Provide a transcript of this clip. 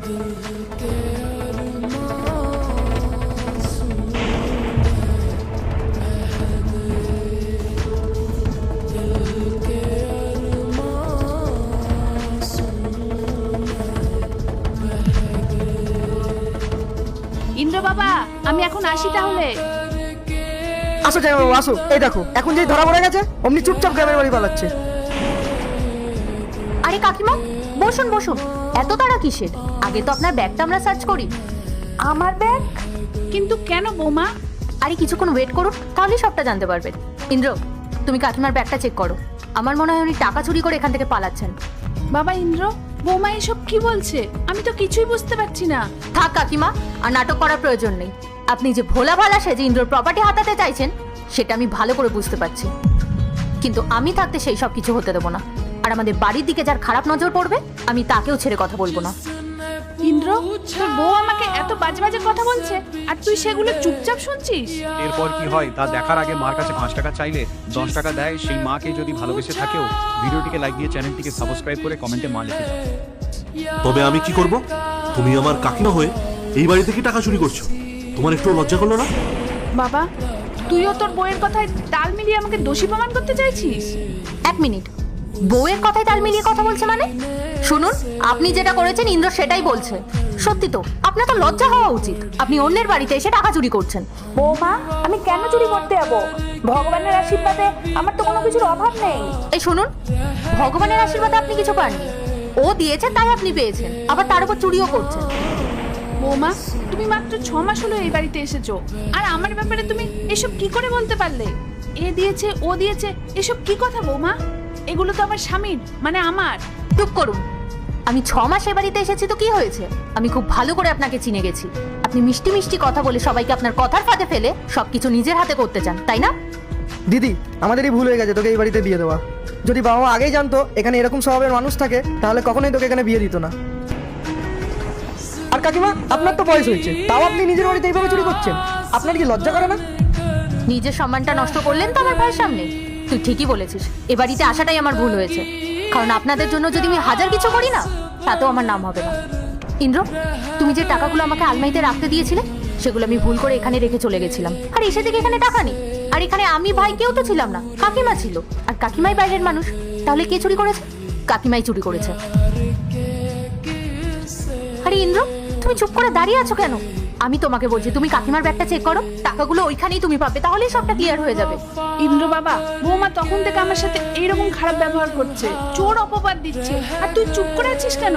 ইন্দ্র বাবা, আমি এখন আসি তাহলে। আসো যাই বাবু, আসো। এই দেখো, এখন যেই ধরা পড়ে গেছে অমনি চুপচাপ গ্রামের বাড়ি পালাচ্ছে। আরে কাকিমা, বসুন বসুন, এত তাড়া কিসের? আগে তো আপনার ব্যাগটা আমরা সার্চ করি। আমার ব্যাগ? কিন্তু কেন বৌমা? আরে কিছুক্ষণ ওয়েট করুন, তাহলেই সবটা জানতে পারবেন। ইন্দ্র, তুমি কাকিমার ব্যাগটা চেক করো। আমার মনে হয় উনি টাকা চুরি করে এখান থেকে পালাচ্ছেন। বাবা ইন্দ্র, বৌমা এসব কি বলছে? আমি তো কিছুই বুঝতে পারছি না। থাক কাকিমা, আর নাটক করার প্রয়োজন নেই। আপনি যে ভোলা ভালা সেজে ইন্দ্রর প্রপার্টি হাতাতে চাইছেন সেটা আমি ভালো করে বুঝতে পারছি, কিন্তু আমি থাকতে সেই সব কিছু হতে দেবো না। আর আমাদের বাড়ির দিকে যার খারাপ নজর পড়বে আমি তাকেও ছেড়ে কথা বলবো না। ইন্দ্র, তোর বউ আমাকে এত বাজে বাজে কথা বলছে আর তুই সেগুলো চুপচাপ শুনছিস? এরপর কি হয় তা দেখার আগে মার কাছে 5 টাকা চাইলে 10 টাকা দেয়। সেই মাকে যদি ভালোবেসে থাকেও ভিডিওটিকে লাইক দিয়ে চ্যানেলটিকে সাবস্ক্রাইব করে কমেন্টে মা লিখে দাও। তবে আমি কি করব? তুমি আমার কাকিমা হয়ে এই বাড়ি থেকে টাকা চুরি করছো, তোমার একটু লজ্জা করলো না? বাবা, তুইও তোর বউয়ের কথায় তাল মিলিয়ে আমাকে দোষী প্রমাণ করতে চাইছিস? এক মিনিট, বউয়ের কথায় তাল মিলিয়ে কথা বলছে মানে? শুনুন, আপনি যেটা করেছেন ইন্দ্র সেটাই বলছে। সত্যি তো, আপনার তো লজ্জা হওয়া উচিত। আপনি অন্যের বাড়িতে এসে টাকা চুরি করছেন। বৌমা, আমি কেন চুরি করতে যাবো? ভগবানের আশীর্বাদে আমার তো কোনো কিছুর অভাব নেই। এই শুনুন, ভগবানের আশীর্বাদে আপনি কিছু পাননি, ও দিয়েছে তাই আপনি পেয়েছেন, আবার তার উপর চুরিও করছেন। বৌমা, তুমি মাত্র 6 মাস হলো এই বাড়িতে এসেছো, আর আমার ব্যাপারে তুমি এসব কি করে বলতে পারলে? এ দিয়েছে, ও দিয়েছে, এসব কি কথা বৌমা? এগুলো তো আমার স্বামীর, মানে আমার। চুপ করুন। আমি 6 মাস এ বাড়িতে এসেছি তো কি হয়েছে? আমি খুব ভালো করে আপনাকে চিনে গেছি। আপনি মিষ্টি মিষ্টি কথা বলে সবাইকে আপনার কথার ফাঁদে ফেলে সবকিছু নিজের হাতে করতে চান, তাই না? দিদি, আমাদেরই ভুল হয়ে গেছে তোকে এই বাড়িতে বিয়ে দেওয়া। যদি বাবা মা আগেই জানতো এখানে এরকম স্বভাবের মানুষ থাকে তাহলে কখনোই তোকে এখানে বিয়ে দিত না। আর কাকিমা, আপনার তো বয়স হয়েছে, তাও আপনি নিজের বাড়িতে এইভাবে চুরি করছেন। আপনার কি লজ্জা করে না? নিজের সম্মানটা নষ্ট করলেন তো আমার ভাইয়ের সামনে। তুই ঠিকই বলেছিস, এ বাড়িতে আসাটাই আমার ভুল হয়েছে। কারণ আপনাদের জন্য যদি আমি হাজার কিছু করি না, তাতেও আমার নাম হবে না। ইন্দ্র, তুমি যে টাকাগুলো আমাকে আলমারিতে রাখতে দিয়েছিলে সেগুলো আমি ভুল করে এখানে রেখে চলে গেছিলাম। আর এসে থেকে এখানে টাকা নেই। আর এখানে আমি ভাই কেউ তো ছিলাম না, কাকিমা ছিল। আর কাকিমাই বাইরের মানুষ, তাহলে কে চুরি করেছে? কাকিমাই চুরি করেছে। আরে ইন্দ্র, তুমি চুপ করে দাঁড়িয়ে আছো কেন? আমি তোমাকে বলছি তুমি কাকিমার ব্যাগটা চেক করো, টাকাগুলো ওইখানেই তুমি পাবে, তাহলেই সবটা ক্লিয়ার হয়ে যাবে। ইন্দ্র বাবা, বৌমা তখন থেকে আমার সাথে এইরকম খারাপ ব্যবহার করছে, চোর অপবাদ দিচ্ছে, আর তুই চুপ করে আছিস কেন?